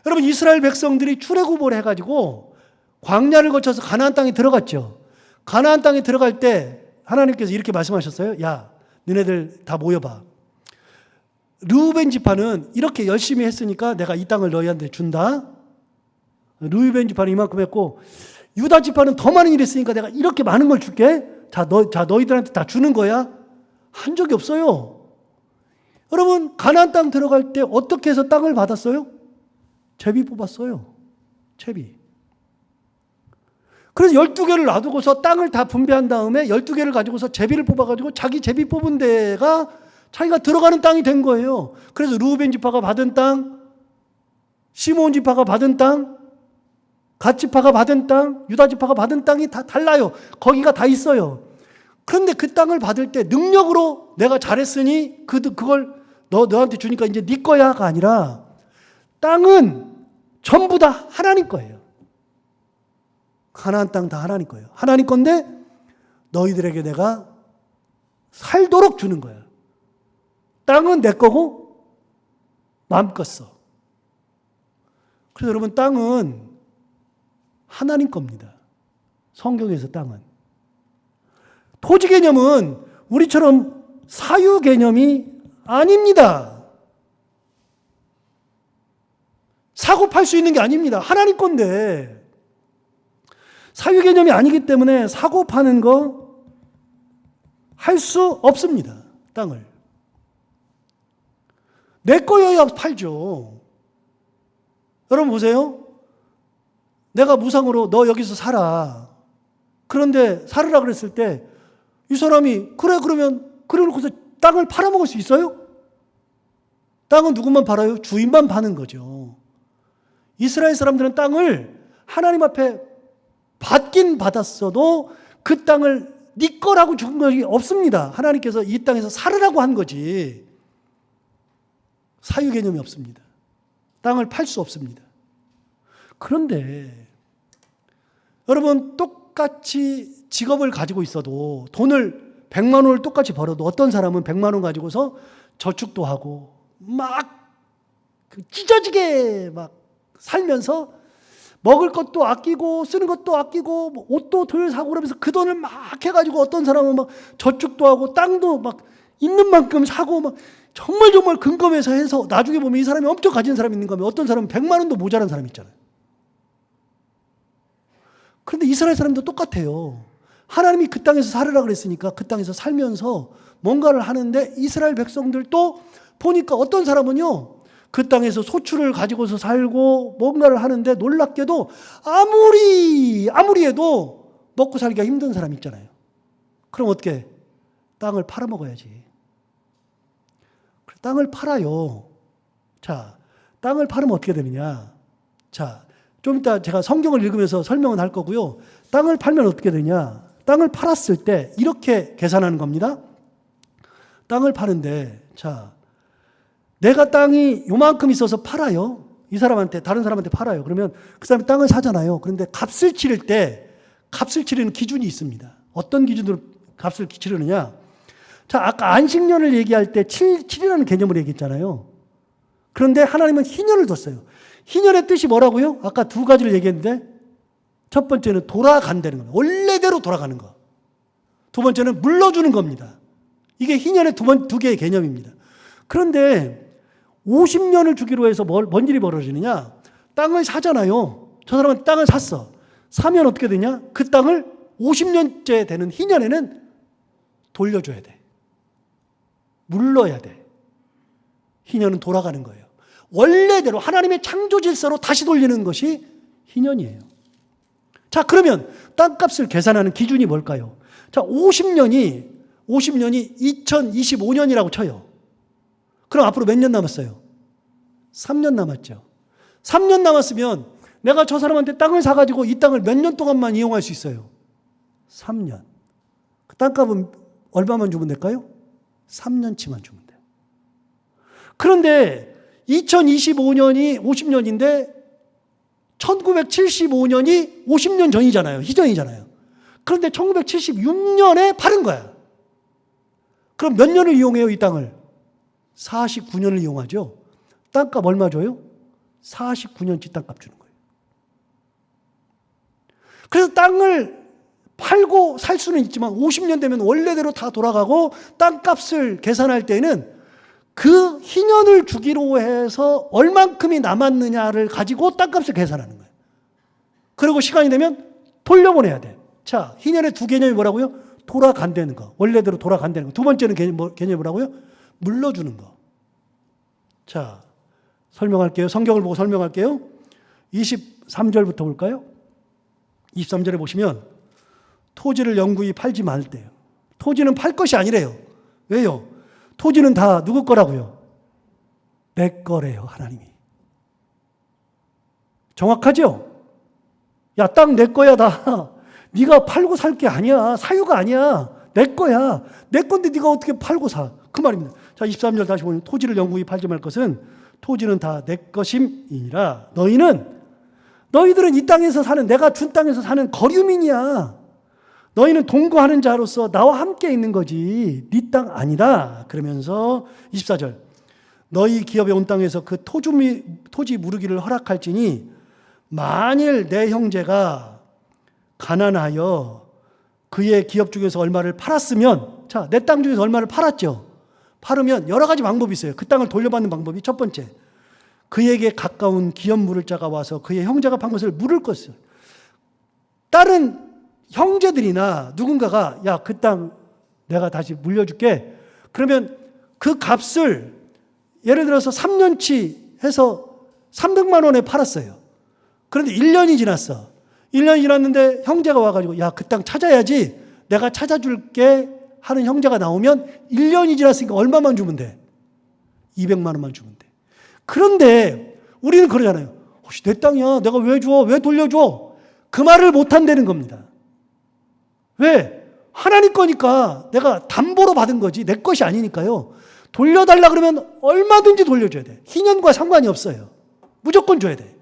여러분, 이스라엘 백성들이 출애굽을 해가지고 광야를 거쳐서 가나안 땅에 들어갔죠. 가나안 땅에 들어갈 때 하나님께서 이렇게 말씀하셨어요. 야, 너네들 다 모여봐. 르우벤 지파는 이렇게 열심히 했으니까 내가 이 땅을 너희한테 준다. 르우벤 지파는 이만큼 했고, 유다 지파는 더 많은 일 했으니까 내가 이렇게 많은 걸 줄게. 자, 너희들한테 다 주는 거야. 한 적이 없어요. 여러분, 가나안 땅 들어갈 때 어떻게 해서 땅을 받았어요? 제비 뽑았어요. 제비. 그래서 12개를 놔두고서 땅을 다 분배한 다음에 12개를 가지고서 제비를 뽑아가지고 자기 제비 뽑은 데가 자기가 들어가는 땅이 된 거예요. 그래서 르우벤 지파가 받은 땅, 시므온 지파가 받은 땅, 갓 지파가 받은 땅, 유다 지파가 받은 땅이 다 달라요. 거기가 다 있어요. 그런데 그 땅을 받을 때 능력으로 내가 잘했으니 그걸 너한테 주니까 이제 네 거야가 아니라 땅은 전부 다 하나님 거예요. 가나안 땅 다 하나님 거예요. 하나님 건데 너희들에게 내가 살도록 주는 거예요. 땅은 내 거고 마음껏 써. 그래서 여러분, 땅은 하나님 겁니다. 성경에서 땅은. 토지 개념은 우리처럼 사유 개념이 아닙니다. 사고 팔 수 있는 게 아닙니다. 하나님 건데. 사유 개념이 아니기 때문에 사고 파는 거 할 수 없습니다. 땅을. 내 거여야 팔죠. 여러분 보세요. 내가 무상으로 너 여기서 살아. 그런데 살으라 그랬을 때 이 사람이 그래 그러면 그래놓고서 땅을 팔아먹을 수 있어요? 땅은 누구만 팔아요? 주인만 파는 거죠. 이스라엘 사람들은 땅을 하나님 앞에 받긴 받았어도 그 땅을 네 거라고 준 것이 없습니다. 하나님께서 이 땅에서 살으라고 한 거지. 사유 개념이 없습니다. 땅을 팔 수 없습니다. 그런데 여러분, 똑같이 직업을 가지고 있어도 돈을 100만 원을 똑같이 벌어도 어떤 사람은 100만 원 가지고서 저축도 하고 막 찢어지게 막 살면서 먹을 것도 아끼고 쓰는 것도 아끼고 뭐 옷도 덜 사고 그러면서 그 돈을 막 해가지고 어떤 사람은 막 저축도 하고 땅도 막 있는 만큼 사고 막 정말 근검해서 해서 나중에 보면 이 사람이 엄청 가진 사람이 있는 거면 어떤 사람은 100만 원도 모자란 사람이 있잖아요. 그런데 이스라엘 사람도 똑같아요. 하나님이 그 땅에서 살으라 그랬으니까 그 땅에서 살면서 뭔가를 하는데 이스라엘 백성들도 보니까 어떤 사람은요, 그 땅에서 소출을 가지고서 살고 뭔가를 하는데 놀랍게도 아무리 해도 먹고 살기가 힘든 사람이 있잖아요. 그럼 어떻게? 땅을 팔아먹어야지. 땅을 팔아요. 자, 땅을 팔으면 어떻게 되느냐? 자, 좀 이따 제가 성경을 읽으면서 설명은 할 거고요. 땅을 팔면 어떻게 되냐? 땅을 팔았을 때 이렇게 계산하는 겁니다. 땅을 파는데, 자, 내가 땅이 요만큼 있어서 팔아요. 이 사람한테, 다른 사람한테 팔아요. 그러면 그 사람이 땅을 사잖아요. 그런데 값을 치를 때, 값을 치르는 기준이 있습니다. 어떤 기준으로 값을 치르느냐? 자, 아까 안식년을 얘기할 때 7이라는 개념을 얘기했잖아요. 그런데 하나님은 희년을 뒀어요. 희년의 뜻이 뭐라고요? 아까 두 가지를 얘기했는데, 첫 번째는 돌아간다는 겁니다. 원래대로 돌아가는 거. 두 번째는 물러주는 겁니다. 이게 희년의 두 개의 개념입니다. 그런데 50년을 주기로 해서 뭔 일이 벌어지느냐? 땅을 사잖아요. 저 사람은 땅을 샀어. 사면 어떻게 되냐? 그 땅을 50년째 되는 희년에는 돌려줘야 돼. 물러야 돼. 희년은 돌아가는 거예요. 원래대로 하나님의 창조 질서로 다시 돌리는 것이 희년이에요. 자, 그러면 땅값을 계산하는 기준이 뭘까요? 자, 50년이 2025년이라고 쳐요. 그럼 앞으로 몇 년 남았어요? 3년 남았죠. 3년 남았으면 내가 저 사람한테 땅을 사가지고 이 땅을 몇 년 동안만 이용할 수 있어요? 3년. 그 땅값은 얼마만 주면 될까요? 3년치만 주면 돼요. 그런데 2025년이 50년인데 1975년이 50년 전이잖아요. 희전이잖아요. 그런데 1976년에 팔은 거야. 그럼 몇 년을 이용해요, 이 땅을? 49년을 이용하죠. 땅값 얼마 줘요? 49년치 땅값 주는 거예요. 그래서 땅을 팔고 살 수는 있지만 50년 되면 원래대로 다 돌아가고 땅값을 계산할 때는 그 희년을 주기로 해서 얼만큼이 남았느냐를 가지고 땅값을 계산하는 거예요. 그리고 시간이 되면 돌려보내야 돼. 자, 희년의 두 개념이 뭐라고요? 돌아간다는 거. 원래대로 돌아간다는 거. 두 번째는 개념이 뭐라고요? 물러주는 거. 자, 설명할게요. 성경을 보고 설명할게요. 23절부터 볼까요? 23절에 보시면 토지를 영구히 팔지 말대요. 토지는 팔 것이 아니래요. 왜요? 토지는 다 누구 거라고요? 내 거래요, 하나님이. 정확하죠? 야, 땅 내 거야, 다. 네가 팔고 살 게 아니야. 사유가 아니야. 내 거야. 내 건데 네가 어떻게 팔고 사? 그 말입니다. 자, 23절 다시 보면 토지를 영구히 팔지 말 것은 토지는 다 내 것임이니라. 너희들은 이 땅에서 사는, 내가 준 땅에서 사는 거류민이야. 너희는 동거하는 자로서 나와 함께 있는 거지 네 땅 아니다. 그러면서 24절 너희 기업에 온 땅에서 그 토지 무르기를 허락할지니 만일 내 형제가 가난하여 그의 기업 중에서 얼마를 팔았으면, 자, 내 땅 중에서 얼마를 팔았죠. 팔으면 여러 가지 방법이 있어요. 그 땅을 돌려받는 방법이 첫 번째, 그에게 가까운 기업 물을 자가 와서 그의 형제가 판 것을 물을 것을. 다른 형제들이나 누군가가 야, 그 땅 내가 다시 물려줄게. 그러면 그 값을 예를 들어서 3년치 해서 300만 원에 팔았어요. 그런데 1년이 지났어. 1년이 지났는데 형제가 와가지고 야, 그 땅 찾아야지, 내가 찾아줄게 하는 형제가 나오면 1년이 지났으니까 얼마만 주면 돼? 200만 원만 주면 돼. 그런데 우리는 그러잖아요. 혹시 내 땅이야, 내가 왜 줘? 왜 돌려줘? 그 말을 못 한다는 겁니다. 왜? 하나님 거니까 내가 담보로 받은 거지 내 것이 아니니까요. 돌려달라 그러면 얼마든지 돌려줘야 돼. 희년과 상관이 없어요. 무조건 줘야 돼.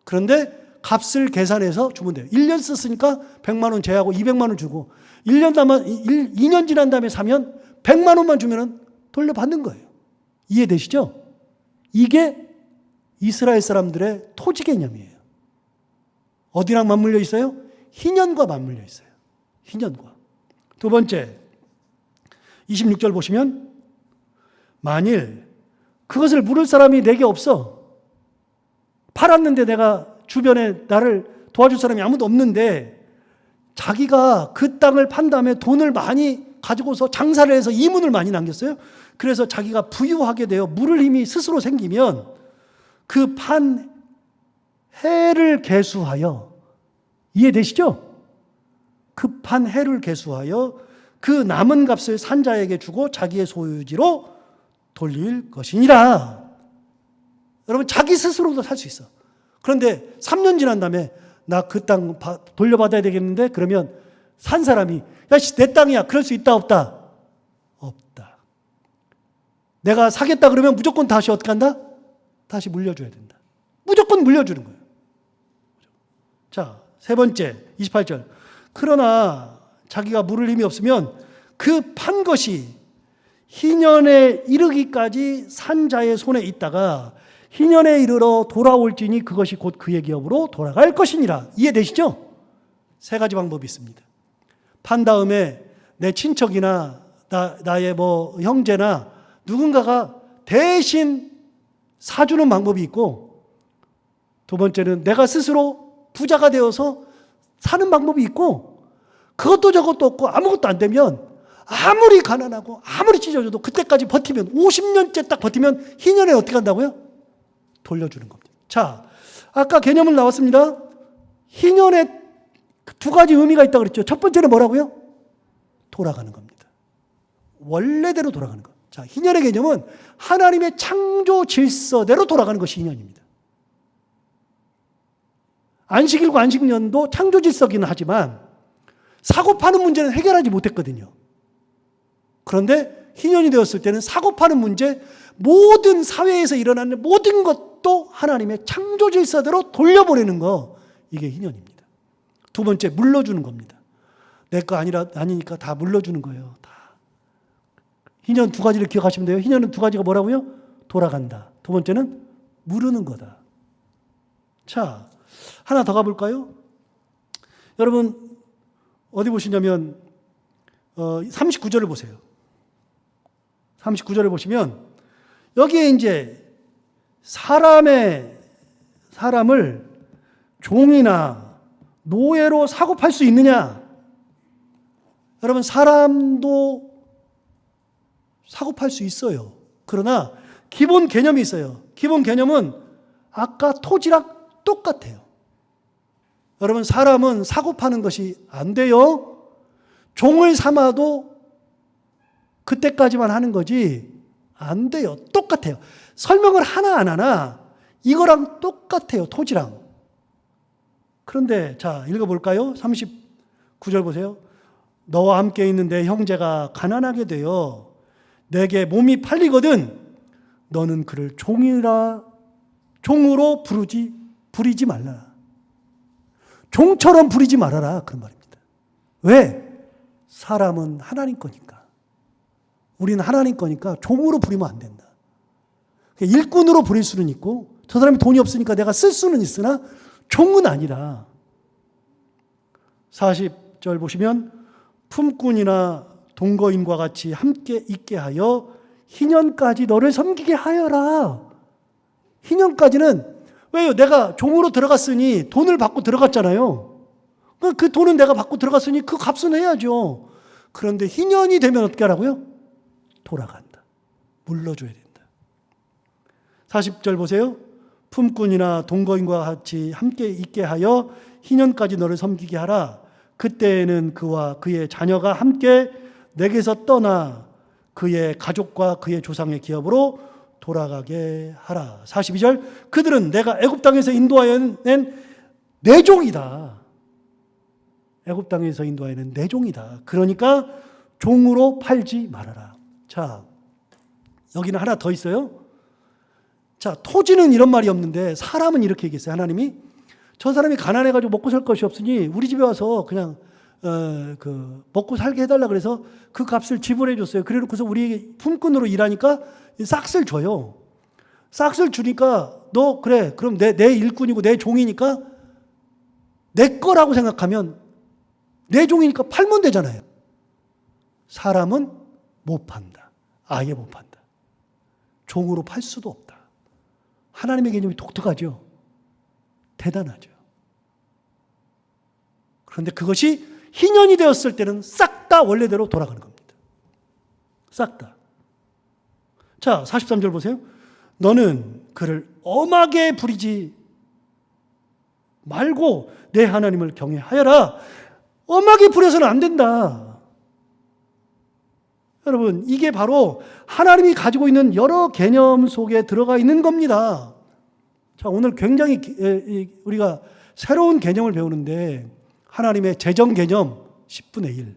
그런데 값을 계산해서 주면 돼요. 1년 썼으니까 100만 원 제하고 200만 원 주고 2년 지난 다음에 사면 100만 원만 주면 돌려받는 거예요. 이해되시죠? 이게 이스라엘 사람들의 토지 개념이에요. 어디랑 맞물려 있어요? 희년과 맞물려 있어요. 희년과. 두 번째, 26절 보시면 만일 그것을 물을 사람이 내게 없어. 팔았는데 내가 주변에 나를 도와줄 사람이 아무도 없는데 자기가 그 땅을 판 다음에 돈을 많이 가지고서 장사를 해서 이문을 많이 남겼어요. 그래서 자기가 부유하게 되어 물을 힘이 스스로 생기면 그 판 해를 계수하여, 이해되시죠? 그 판 해를 계수하여 그 남은 값을 산자에게 주고 자기의 소유지로 돌릴 것이니라. 여러분, 자기 스스로도 살 수 있어. 그런데 3년 지난 다음에 나 그 땅 돌려받아야 되겠는데, 그러면 산 사람이 야, 내 땅이야. 그럴 수 있다 없다? 없다. 내가 사겠다 그러면 무조건 다시 어떻게 한다? 다시 물려줘야 된다. 무조건 물려주는 거예요. 자, 세 번째 28절. 그러나 자기가 물을 힘이 없으면 그 판 것이 희년에 이르기까지 산자의 손에 있다가 희년에 이르러 돌아올지니 그것이 곧 그의 기업으로 돌아갈 것이니라. 이해되시죠? 세 가지 방법이 있습니다. 판 다음에 내 친척이나 나의 형제나 누군가가 대신 사주는 방법이 있고, 두 번째는 내가 스스로 부자가 되어서 사는 방법이 있고, 그것도 저것도 없고 아무것도 안 되면 아무리 가난하고 아무리 찢어져도 그때까지 버티면 50년째 딱 버티면 희년에 어떻게 한다고요? 돌려주는 겁니다. 자, 아까 개념을 나왔습니다. 희년에 두 가지 의미가 있다고 그랬죠. 첫 번째는 뭐라고요? 돌아가는 겁니다. 원래대로 돌아가는 것. 자, 희년의 개념은 하나님의 창조 질서대로 돌아가는 것이 희년입니다. 안식일과 안식년도 창조 질서기는 하지만 사고 파는 문제는 해결하지 못했거든요. 그런데 희년이 되었을 때는 사고 파는 문제, 모든 사회에서 일어나는 모든 것도 하나님의 창조 질서대로 돌려보내는 거, 이게 희년입니다. 두 번째, 물러주는 겁니다. 내 거 아니니까 다 물러주는 거예요. 다. 희년 두 가지를 기억하시면 돼요. 희년은 두 가지가 뭐라고요? 돌아간다. 두 번째는 물르는 거다. 자, 하나 더 가볼까요? 여러분, 어디 보시냐면 39절을 보세요. 39절을 보시면 여기에 이제 사람을 종이나 노예로 사고 팔 수 있느냐? 여러분, 사람도 사고 팔 수 있어요. 그러나 기본 개념이 있어요. 기본 개념은 아까 토지랑 똑같아요. 여러분, 사람은 사고 파는 것이 안 돼요. 종을 삼아도 그때까지만 하는 거지 안 돼요. 똑같아요. 설명을 하나 안 하나 이거랑 똑같아요. 토지랑. 그런데 자, 읽어볼까요? 39절 보세요. 너와 함께 있는 내 형제가 가난하게 되어 내게 몸이 팔리거든 너는 그를 종으로 부리지 말라. 종처럼 부리지 말아라. 그런 말입니다. 왜? 사람은 하나님 거니까. 우리는 하나님 거니까 종으로 부리면 안 된다. 일꾼으로 부릴 수는 있고 저 사람이 돈이 없으니까 내가 쓸 수는 있으나 종은 아니라. 40절 보시면 품꾼이나 동거인과 같이 함께 있게 하여 희년까지 너를 섬기게 하여라. 희년까지는 왜요? 내가 종으로 들어갔으니 돈을 받고 들어갔잖아요. 그 돈은 내가 받고 들어갔으니 그 값은 해야죠. 그런데 희년이 되면 어떻게 하라고요? 돌아간다. 물러줘야 된다. 40절 보세요. 품꾼이나 동거인과 같이 함께 있게 하여 희년까지 너를 섬기게 하라. 그때에는 그와 그의 자녀가 함께 내게서 떠나 그의 가족과 그의 조상의 기업으로 돌아가게 하라. 42절 그들은 내가 애굽 땅에서 인도하여 낸 내 종이다. 애굽 땅에서 인도하여 낸 내 종이다. 그러니까 종으로 팔지 말아라. 자, 여기는 하나 더 있어요. 자, 토지는 이런 말이 없는데 사람은 이렇게 얘기했어요. 하나님이 저 사람이 가난해가지고 먹고 살 것이 없으니 우리 집에 와서 그냥 먹고 살게 해달라 그래서 그 값을 지불해 줬어요. 그래서 우리 품꾼으로 일하니까 싹을 줘요. 싹을 주니까 너 그래 그럼 내 일꾼이고 내 종이니까 내 거라고 생각하면 내 종이니까 팔면 되잖아요. 사람은 못 판다. 아예 못 판다. 종으로 팔 수도 없다. 하나님의 개념이 독특하죠. 대단하죠. 그런데 그것이 희년이 되었을 때는 싹 다 원래대로 돌아가는 겁니다. 싹 다. 자, 43절 보세요. 너는 그를 엄하게 부리지 말고 내 하나님을 경외하여라. 엄하게 부려서는 안 된다. 여러분, 이게 바로 하나님이 가지고 있는 여러 개념 속에 들어가 있는 겁니다. 자, 오늘 굉장히 우리가 새로운 개념을 배우는데 하나님의 재정 개념 10분의 1,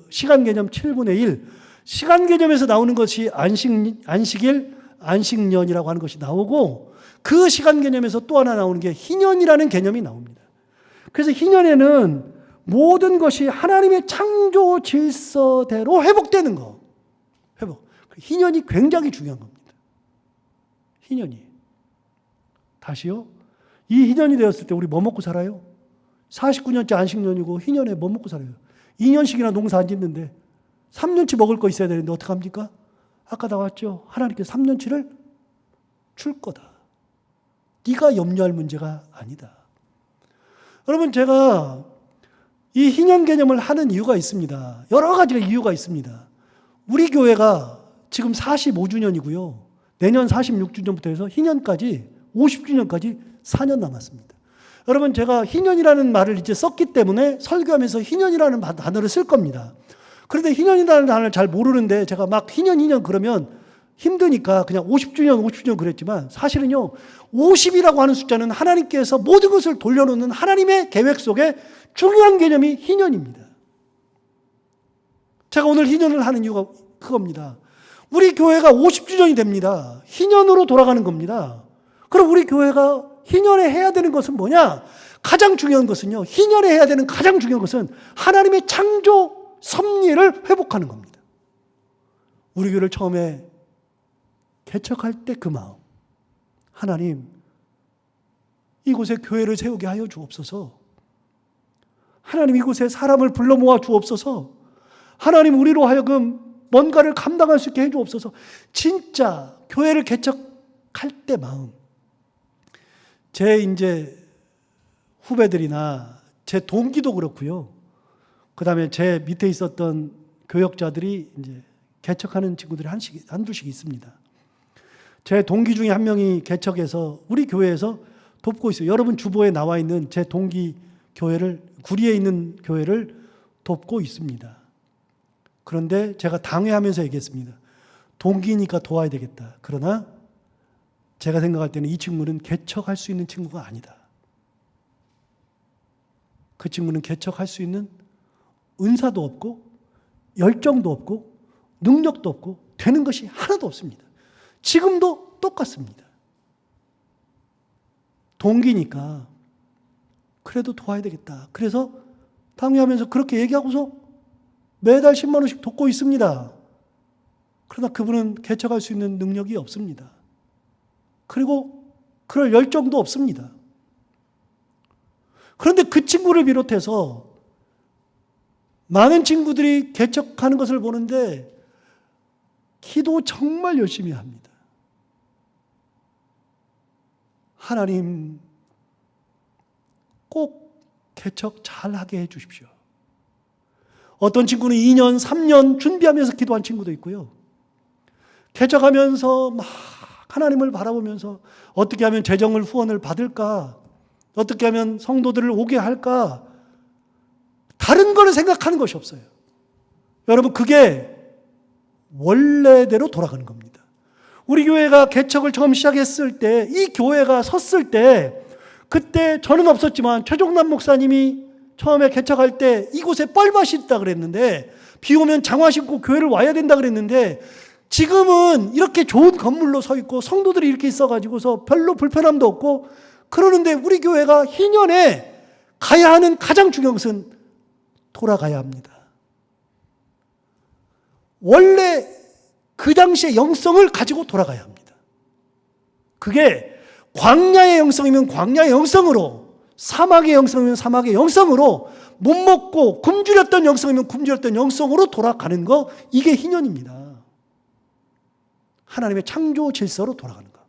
시간 개념 7분의 1, 시간 개념에서 나오는 것이 안식일, 안식년이라고 하는 것이 나오고 그 시간 개념에서 또 하나 나오는 게 희년이라는 개념이 나옵니다. 그래서 희년에는 모든 것이 하나님의 창조 질서대로 회복되는 거. 회복. 희년이 굉장히 중요한 겁니다. 희년이. 다시요. 이 희년이 되었을 때 우리 뭐 먹고 살아요? 49년째 안식년이고 희년에 뭐 먹고 살아요? 2년씩이나 농사 안 짓는데 3년치 먹을 거 있어야 되는데 어떡합니까? 아까 나왔죠. 하나님께서 3년치를 줄 거다. 네가 염려할 문제가 아니다. 여러분, 제가 이 희년 개념을 하는 이유가 있습니다. 여러 가지 이유가 있습니다. 우리 교회가 지금 45주년이고요. 내년 46주년부터 해서 희년까지 50주년까지 4년 남았습니다. 여러분, 제가 희년이라는 말을 이제 썼기 때문에 설교하면서 희년이라는 단어를 쓸 겁니다. 그런데 희년이라는 단어를 잘 모르는데 제가 막 희년 그러면 힘드니까 그냥 50주년 그랬지만 사실은요, 50이라고 하는 숫자는 하나님께서 모든 것을 돌려놓는 하나님의 계획 속에 중요한 개념이 희년입니다. 제가 오늘 희년을 하는 이유가 그겁니다. 우리 교회가 50주년이 됩니다. 희년으로 돌아가는 겁니다. 그럼 우리 교회가 희년에 해야 되는 것은 뭐냐? 가장 중요한 것은요, 희년에 해야 되는 가장 중요한 것은 하나님의 창조 섭리를 회복하는 겁니다. 우리 교회를 처음에 개척할 때 그 마음, 하나님 이곳에 교회를 세우게 하여 주옵소서. 하나님 이곳에 사람을 불러 모아 주옵소서. 하나님 우리로 하여금 뭔가를 감당할 수 있게 해 주옵소서. 진짜 교회를 개척할 때 마음. 제 이제 후배들이나 제 동기도 그렇고요. 그다음에 제 밑에 있었던 교역자들이 이제 개척하는 친구들이 한두씩 있습니다. 제 동기 중에 한 명이 개척해서 우리 교회에서 돕고 있어요. 여러분 주보에 나와 있는 제 동기 교회를, 구리에 있는 교회를 돕고 있습니다. 그런데 제가 당회하면서 얘기했습니다. 동기니까 도와야 되겠다. 그러나 제가 생각할 때는 이 친구는 개척할 수 있는 친구가 아니다. 그 친구는 개척할 수 있는 은사도 없고 열정도 없고 능력도 없고 되는 것이 하나도 없습니다. 지금도 똑같습니다. 동기니까 그래도 도와야 되겠다. 그래서 당회하면서 그렇게 얘기하고서 매달 10만 원씩 돕고 있습니다. 그러나 그분은 개척할 수 있는 능력이 없습니다. 그리고 그럴 열정도 없습니다. 그런데 그 친구를 비롯해서 많은 친구들이 개척하는 것을 보는데 기도 정말 열심히 합니다. 하나님 꼭 개척 잘하게 해 주십시오. 어떤 친구는 2년, 3년 준비하면서 기도한 친구도 있고요. 개척하면서 막 하나님을 바라보면서 어떻게 하면 재정을 후원을 받을까? 어떻게 하면 성도들을 오게 할까? 다른 거를 생각하는 것이 없어요. 여러분, 그게 원래대로 돌아가는 겁니다. 우리 교회가 개척을 처음 시작했을 때, 이 교회가 섰을 때, 그때 저는 없었지만 최종남 목사님이 처음에 개척할 때 이곳에 뻘밭이 있다 그랬는데, 비 오면 장화 신고 교회를 와야 된다 그랬는데, 지금은 이렇게 좋은 건물로 서 있고 성도들이 이렇게 있어가지고서 별로 불편함도 없고 그러는데, 우리 교회가 희년에 가야 하는 가장 중요한 것은 돌아가야 합니다. 원래 그 당시의 영성을 가지고 돌아가야 합니다. 그게 광야의 영성이면 광야의 영성으로, 사막의 영성이면 사막의 영성으로, 못 먹고 굶주렸던 영성이면 굶주렸던 영성으로 돌아가는 거, 이게 희년입니다. 하나님의 창조 질서로 돌아가는 거.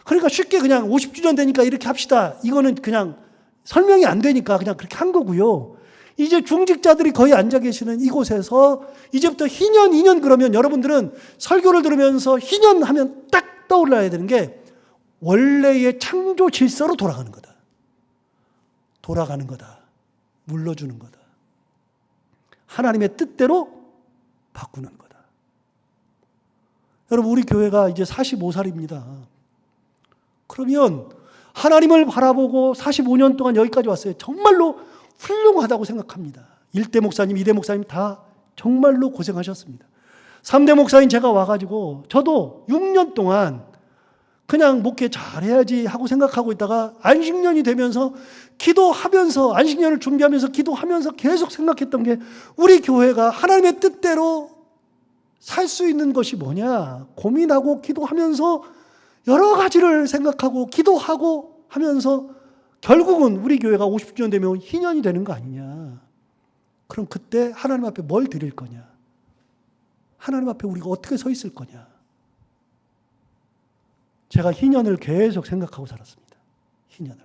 그러니까 쉽게 그냥 50주년 되니까 이렇게 합시다, 이거는 그냥 설명이 안 되니까 그냥 그렇게 한 거고요. 이제 중직자들이 거의 앉아 계시는 이곳에서 이제부터 희년, 2년 그러면 여러분들은 설교를 들으면서 희년 하면 딱 떠올라야 되는 게 원래의 창조 질서로 돌아가는 거다. 돌아가는 거다. 물러주는 거다. 하나님의 뜻대로 바꾸는 거다. 여러분, 우리 교회가 이제 45살입니다. 그러면 하나님을 바라보고 45년 동안 여기까지 왔어요. 정말로 훌륭하다고 생각합니다. 1대 목사님, 2대 목사님 다 정말로 고생하셨습니다. 3대 목사님 제가 와가지고 저도 6년 동안 그냥 목회 잘해야지 하고 생각하고 있다가 안식년이 되면서 기도하면서, 안식년을 준비하면서 기도하면서 계속 생각했던 게, 우리 교회가 하나님의 뜻대로 살 수 있는 것이 뭐냐 고민하고 기도하면서 여러 가지를 생각하고 기도하고 하면서 결국은 우리 교회가 50주년 되면 희년이 되는 거 아니냐. 그럼 그때 하나님 앞에 뭘 드릴 거냐? 하나님 앞에 우리가 어떻게 서 있을 거냐? 제가 희년을 계속 생각하고 살았습니다. 희년을.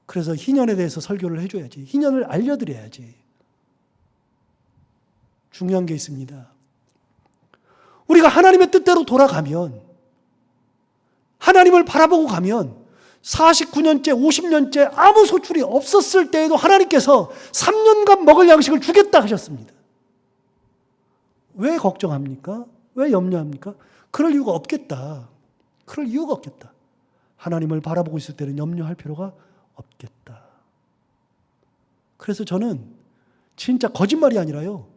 그래서 희년에 대해서 설교를 해줘야지. 희년을 알려드려야지. 중요한 게 있습니다. 우리가 하나님의 뜻대로 돌아가면, 하나님을 바라보고 가면 49년째, 50년째 아무 소출이 없었을 때에도 하나님께서 3년간 먹을 양식을 주겠다 하셨습니다. 왜 걱정합니까? 왜 염려합니까? 그럴 이유가 없겠다. 그럴 이유가 없겠다. 하나님을 바라보고 있을 때는 염려할 필요가 없겠다. 그래서 저는 진짜 거짓말이 아니라요,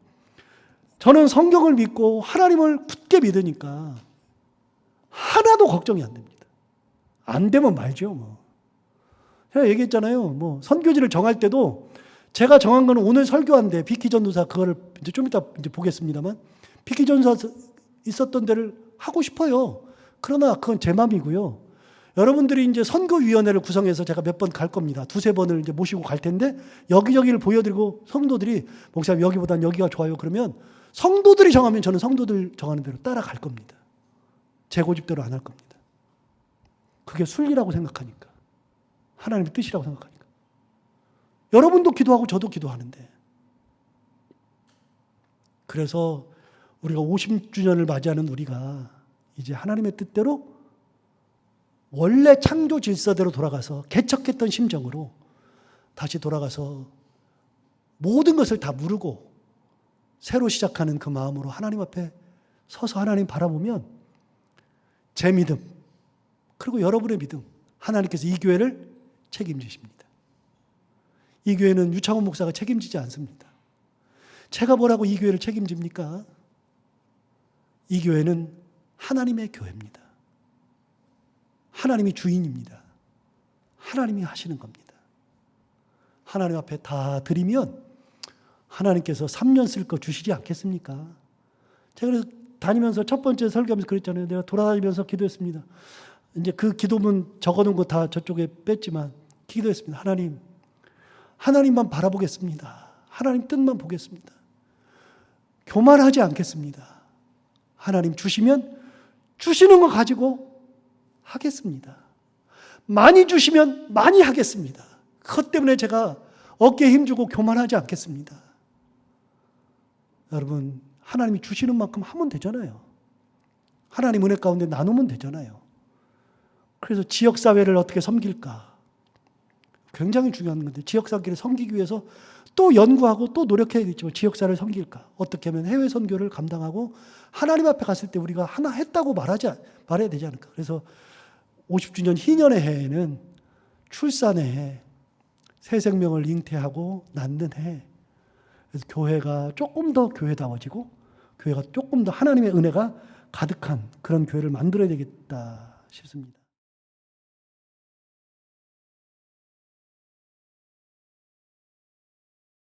저는 성경을 믿고 하나님을 굳게 믿으니까 하나도 걱정이 안 됩니다. 안 되면 말죠, 뭐. 제가 얘기했잖아요. 뭐 선교지를 정할 때도 제가 정한 거는 오늘 설교한데 비키 전도사, 그거를 이제 좀 이따 이제 보겠습니다만, 비키 전도사 있었던 데를 하고 싶어요. 그러나 그건 제 마음이고요. 여러분들이 이제 선교위원회를 구성해서 제가 몇 번 갈 겁니다. 두세 번을 이제 모시고 갈 텐데, 여기저기를 보여드리고 성도들이 목사님 여기보단 여기가 좋아요 그러면 성도들이 정하면 저는 성도들 정하는 대로 따라갈 겁니다. 제 고집대로 안 할 겁니다. 그게 순리라고 생각하니까, 하나님의 뜻이라고 생각하니까. 여러분도 기도하고 저도 기도하는데, 그래서 우리가 50주년을 맞이하는 우리가 이제 하나님의 뜻대로 원래 창조 질서대로 돌아가서 개척했던 심정으로 다시 돌아가서 모든 것을 다 무르고 새로 시작하는 그 마음으로 하나님 앞에 서서 하나님 바라보면, 제 믿음, 그리고 여러분의 믿음, 하나님께서 이 교회를 책임지십니다. 이 교회는 유창훈 목사가 책임지지 않습니다. 제가 뭐라고 이 교회를 책임집니까? 이 교회는 하나님의 교회입니다. 하나님이 주인입니다. 하나님이 하시는 겁니다. 하나님 앞에 다 드리면 하나님께서 3년 쓸 거 주시지 않겠습니까? 제가 그래서 다니면서 첫 번째 설교하면서 그랬잖아요. 내가 돌아다니면서 기도했습니다. 이제 그 기도문 적어놓은 거 다 저쪽에 뺐지만 기도했습니다. 하나님만 바라보겠습니다. 하나님 뜻만 보겠습니다. 교만하지 않겠습니다. 하나님 주시면 주시는 거 가지고 하겠습니다. 많이 주시면 많이 하겠습니다. 그것 때문에 제가 어깨에 힘주고 교만하지 않겠습니다. 여러분, 하나님이 주시는 만큼 하면 되잖아요. 하나님 은혜 가운데 나누면 되잖아요. 그래서 지역사회를 어떻게 섬길까? 굉장히 중요한 건데, 지역사회를 섬기기 위해서 또 연구하고 또 노력해야겠죠. 지역사회를 섬길까? 어떻게 하면 해외 선교를 감당하고 하나님 앞에 갔을 때 우리가 하나 했다고 말해야 되지 않을까? 그래서 50주년 희년의 해에는 출산의 해, 새 생명을 잉태하고 낳는 해. 그래서 교회가 조금 더 교회다워지고 교회가 조금 더 하나님의 은혜가 가득한 그런 교회를 만들어야 되겠다 싶습니다.